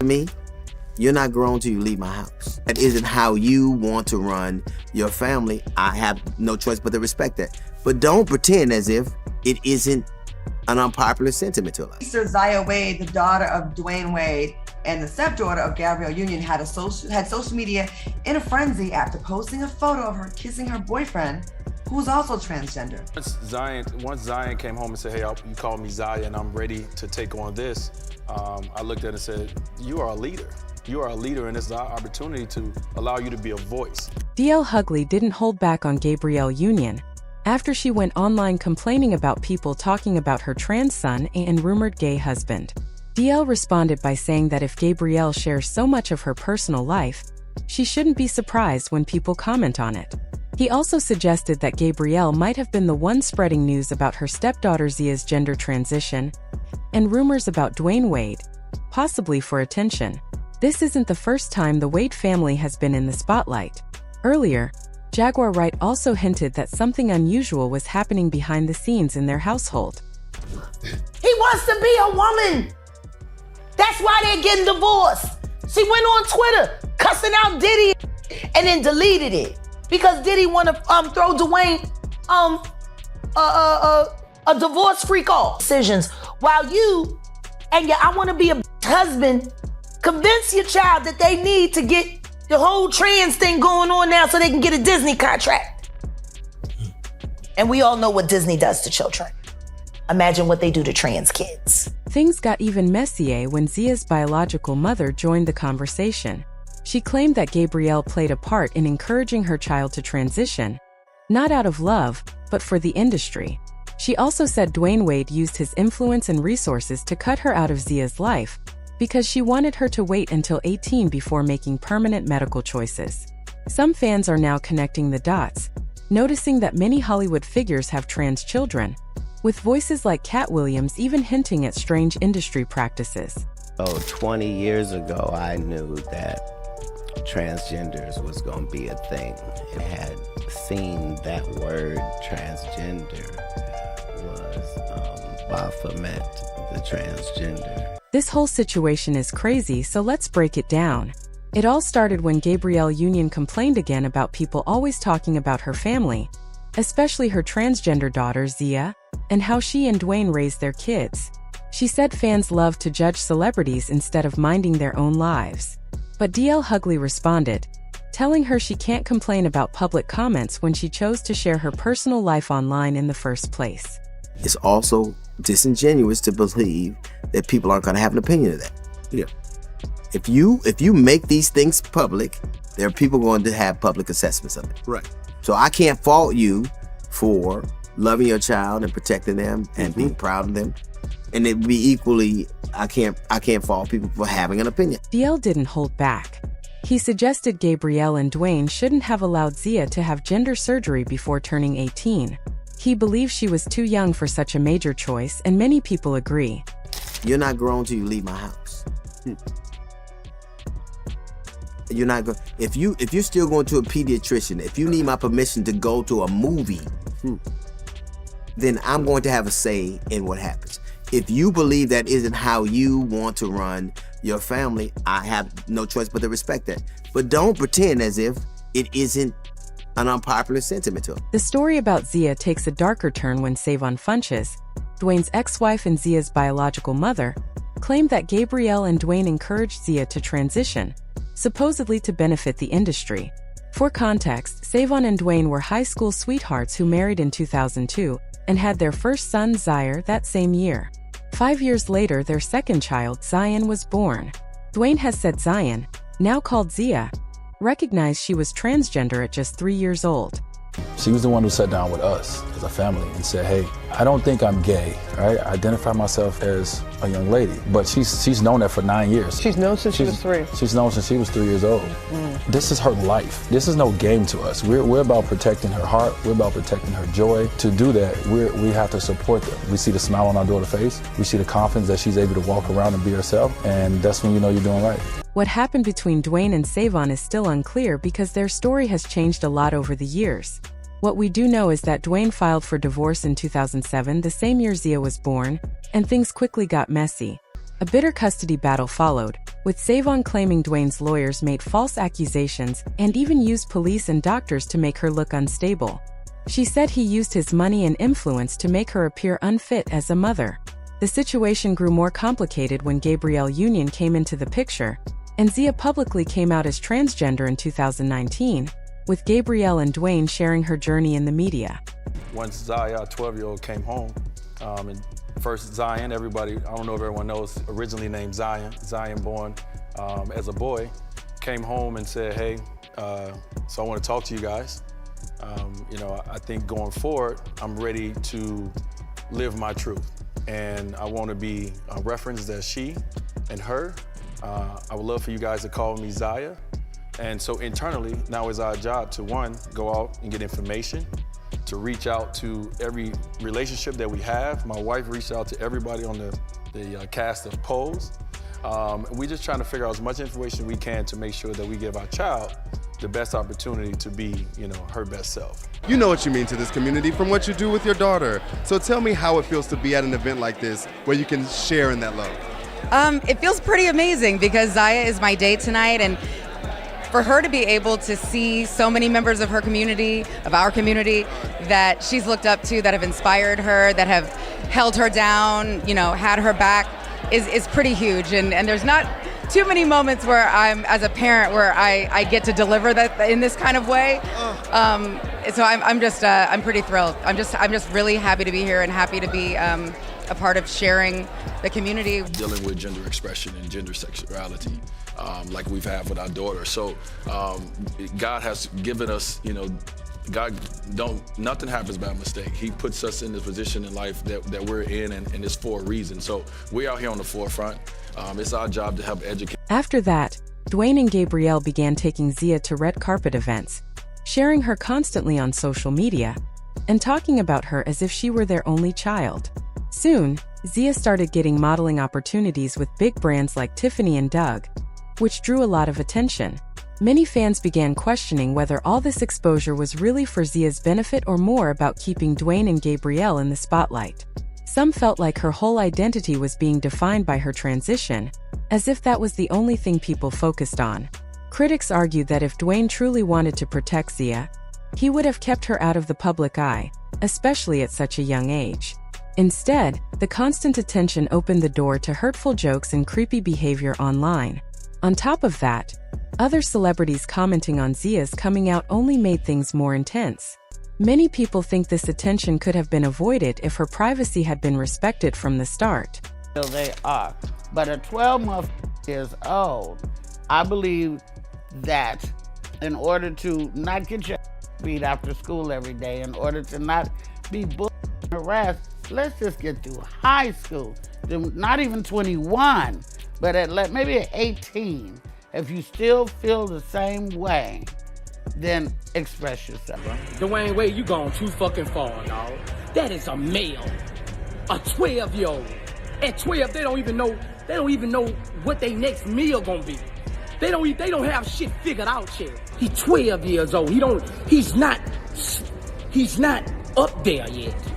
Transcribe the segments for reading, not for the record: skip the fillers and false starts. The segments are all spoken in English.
Me, you're not grown till you leave my house. That isn't how you want to run your family. I have no choice but to respect that. But don't pretend as if it isn't an unpopular sentiment to us. Sister Zaya Wade, the daughter of Dwayne Wade and the stepdaughter of Gabrielle Union, had social media in a frenzy after posting a photo of her kissing her boyfriend, who's also transgender. Once Zion came home and said, hey, you called me Zaya and I'm ready to take on this, I looked at it and said, you are a leader. You are a leader, and it's our opportunity to allow you to be a voice. DL Hughley didn't hold back on Gabrielle Union after she went online complaining about people talking about her trans son and rumored gay husband. DL responded by saying that if Gabrielle shares so much of her personal life, she shouldn't be surprised when people comment on it. He also suggested that Gabrielle might have been the one spreading news about her stepdaughter Zia's gender transition and rumors about Dwayne Wade, possibly for attention. This isn't the first time the Wade family has been in the spotlight. Earlier, Jaguar Wright also hinted that something unusual was happening behind the scenes in their household. He wants to be a woman. That's why they're getting divorced. She went on Twitter cussing out Diddy and then deleted it because Diddy want to throw Dwayne a divorce freak off. Decisions while you and your I want to be a husband convince your child that they need to get the whole trans thing going on now so they can get a Disney contract. And we all know what Disney does to children. Imagine what they do to trans kids. Things got even messier when Zia's biological mother joined the conversation. She claimed that Gabrielle played a part in encouraging her child to transition, not out of love, but for the industry. She also said Dwayne Wade used his influence and resources to cut her out of Zia's life because she wanted her to wait until 18 before making permanent medical choices. Some fans are now connecting the dots, noticing that many Hollywood figures have trans children, with voices like Cat Williams even hinting at strange industry practices. 20 years ago, I knew that transgenders was going to be a thing. I had seen that word transgender was Baphomet, the transgender. This whole situation is crazy, so let's break it down. It all started when Gabrielle Union complained again about people always talking about her family, especially her transgender daughter Zia, and how she and Dwayne raised their kids. She said fans love to judge celebrities instead of minding their own lives. But DL Hughley responded, telling her she can't complain about public comments when she chose to share her personal life online in the first place. It's also disingenuous to believe that people aren't going to have an opinion of that. Yeah. If you make these things public, there are people going to have public assessments of it. Right. So I can't fault you for loving your child and protecting them and being proud of them. And it'd be equally, I can't fault people for having an opinion. DL didn't hold back. He suggested Gabrielle and Dwayne shouldn't have allowed Zia to have gender surgery before turning 18. He believes she was too young for such a major choice, and many people agree. You're not grown till you leave my house. You're not going. If you're still going to a pediatrician, if you need my permission to go to a movie, then I'm going to have a say in what happens. If you believe that isn't how you want to run your family, I have no choice but to respect that. But don't pretend as if it isn't an unpopular sentiment to them. The story about Zia takes a darker turn when Savon Funches, Dwayne's ex-wife and Zia's biological mother, claimed that Gabrielle and Dwayne encouraged Zia to transition, supposedly to benefit the industry. For context, Savon and Dwayne were high school sweethearts who married in 2002 and had their first son, Zaire, that same year. 5 years later, their second child, Zion, was born. Dwayne has said Zion, now called Zia, recognized she was transgender at just 3 years old. She was the one who sat down with us as a family and said, hey, I don't think I'm gay, right? I identify myself as a young lady, but she's known that for 9 years. She's known since she was 3. She's known since she was 3 years old. This is her life. This is no game to us. We're about protecting her heart. We're about protecting her joy. To do that, we have to support them. We see the smile on our daughter's face. We see the confidence that she's able to walk around and be herself, and that's when you know you're doing right. What happened between Dwayne and Savon is still unclear because their story has changed a lot over the years. What we do know is that Dwayne filed for divorce in 2007, the same year Zia was born, and things quickly got messy. A bitter custody battle followed, with Savon claiming Dwayne's lawyers made false accusations and even used police and doctors to make her look unstable. She said he used his money and influence to make her appear unfit as a mother. The situation grew more complicated when Gabrielle Union came into the picture, and Zia publicly came out as transgender in 2019, with Gabrielle and Dwayne sharing her journey in the media. Once Zaya, our 12-year-old, came home, and first Zion, everybody, I don't know if everyone knows, originally named Zion born as a boy, came home and said, hey, so I want to talk to you guys. I think going forward, I'm ready to live my truth. And I want to be referenced as she and her. I would love for you guys to call me Zaya. And so internally, now it's our job to, one, go out and get information, to reach out to every relationship that we have. My wife reached out to everybody on the cast of Pose. We're just trying to figure out as much information we can to make sure that we give our child the best opportunity to be, her best self. You know what you mean to this community from what you do with your daughter. So tell me how it feels to be at an event like this where you can share in that love. It feels pretty amazing because Zaya is my date tonight, and for her to be able to see so many members of her community, of our community, that she's looked up to, that have inspired her, that have held her down, had her back, is pretty huge. And there's not too many moments where I'm, as a parent, where I get to deliver that in this kind of way. So I'm pretty thrilled. I'm just really happy to be here and happy to be a part of sharing the community. Dealing with gender expression and gender sexuality, like we've had with our daughter. So God has given us, nothing happens by mistake. He puts us in this position in life that we're in, and it's for a reason. So we're out here on the forefront. It's our job to help educate. After that, Dwayne and Gabrielle began taking Zia to red carpet events, sharing her constantly on social media, and talking about her as if she were their only child. Soon, Zia started getting modeling opportunities with big brands like Tiffany and Doug, which drew a lot of attention. Many fans began questioning whether all this exposure was really for Zia's benefit or more about keeping Dwayne and Gabrielle in the spotlight. Some felt like her whole identity was being defined by her transition, as if that was the only thing people focused on. Critics argued that if Dwayne truly wanted to protect Zia, he would have kept her out of the public eye, especially at such a young age. Instead, the constant attention opened the door to hurtful jokes and creepy behavior online. On top of that, other celebrities commenting on Zia's coming out only made things more intense. Many people think this attention could have been avoided if her privacy had been respected from the start. They are, but a 12-month years old, I believe that in order to not get your beat after school every day, in order to not be bullied and harassed, let's just get through high school. Not even 21, but maybe at 18. If you still feel the same way, then express yourself. Dwayne Wade, you gone too fucking far, dog. That is a male, a 12-year-old. At 12, they don't even know what their next meal gonna be. They don't have shit figured out yet. He's 12 years old. He's not up there yet.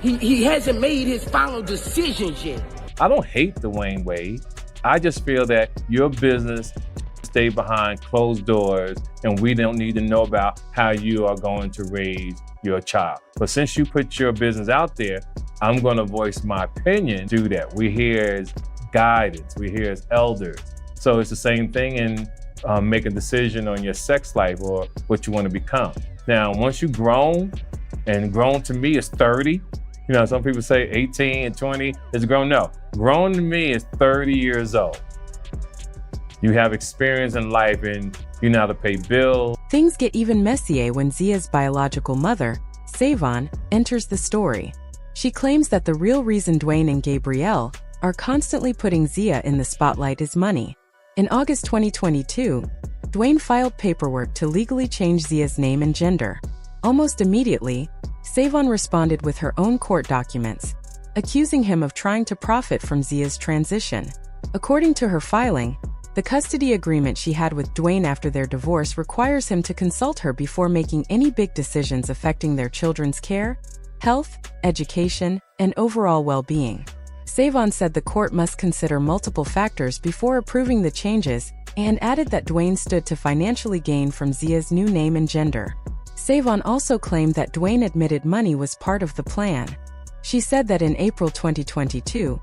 He hasn't made his final decisions yet. I don't hate Dwayne Wade. I just feel that your business stay behind closed doors, and we don't need to know about how you are going to raise your child. But since you put your business out there, I'm going to voice my opinion. Do that. We're here as guidance. We're here as elders. So it's the same thing in make a decision on your sex life or what you want to become. Now, once you've grown, and grown to me is 30. Some people say 18 and 20 is grown. No, grown to me is 30 years old. You have experience in life and you know how to pay bills. Things get even messier when Zia's biological mother, Savon, enters the story. She claims that the real reason Dwayne and Gabrielle are constantly putting Zia in the spotlight is money. In August 2022, Dwayne filed paperwork to legally change Zia's name and gender. Almost immediately, Savon responded with her own court documents, accusing him of trying to profit from Zia's transition. According to her filing, the custody agreement she had with Dwayne after their divorce requires him to consult her before making any big decisions affecting their children's care, health, education, and overall well-being. Savon said the court must consider multiple factors before approving the changes and added that Dwayne stood to financially gain from Zia's new name and gender. Savon also claimed that Dwayne admitted money was part of the plan. She said that in April 2022,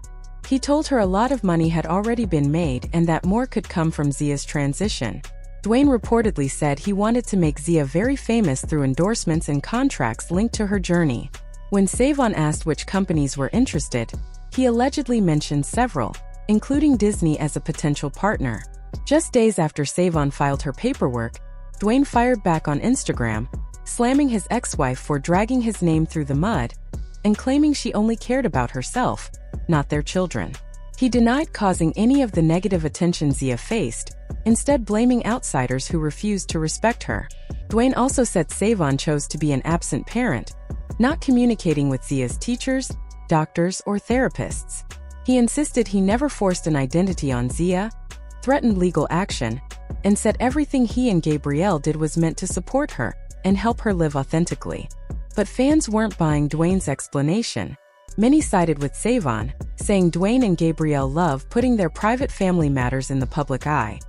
he told her a lot of money had already been made and that more could come from Zia's transition. Dwayne reportedly said he wanted to make Zia very famous through endorsements and contracts linked to her journey. When Savon asked which companies were interested, he allegedly mentioned several, including Disney as a potential partner. Just days after Savon filed her paperwork, Dwayne fired back on Instagram, slamming his ex-wife for dragging his name through the mud and claiming she only cared about herself, not their children. He denied causing any of the negative attention Zia faced, instead blaming outsiders who refused to respect her. Dwayne also said Savon chose to be an absent parent, not communicating with Zia's teachers, doctors, or therapists. He insisted he never forced an identity on Zia, threatened legal action, and said everything he and Gabrielle did was meant to support her and help her live authentically. But fans weren't buying Dwayne's explanation. Many sided with Savon, saying Dwayne and Gabrielle love putting their private family matters in the public eye,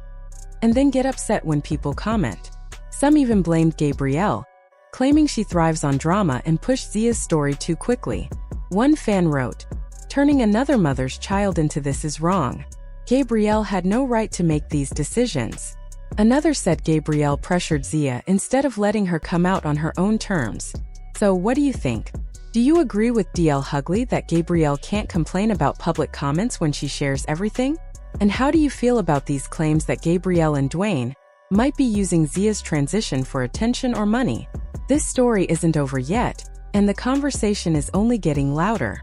and then get upset when people comment. Some even blamed Gabrielle, claiming she thrives on drama and pushed Zia's story too quickly. One fan wrote, "Turning another mother's child into this is wrong. Gabrielle had no right to make these decisions." Another said Gabrielle pressured Zia instead of letting her come out on her own terms. So what do you think? Do you agree with DL Hughley that Gabrielle can't complain about public comments when she shares everything? And how do you feel about these claims that Gabrielle and Dwayne might be using Zia's transition for attention or money? This story isn't over yet, and the conversation is only getting louder.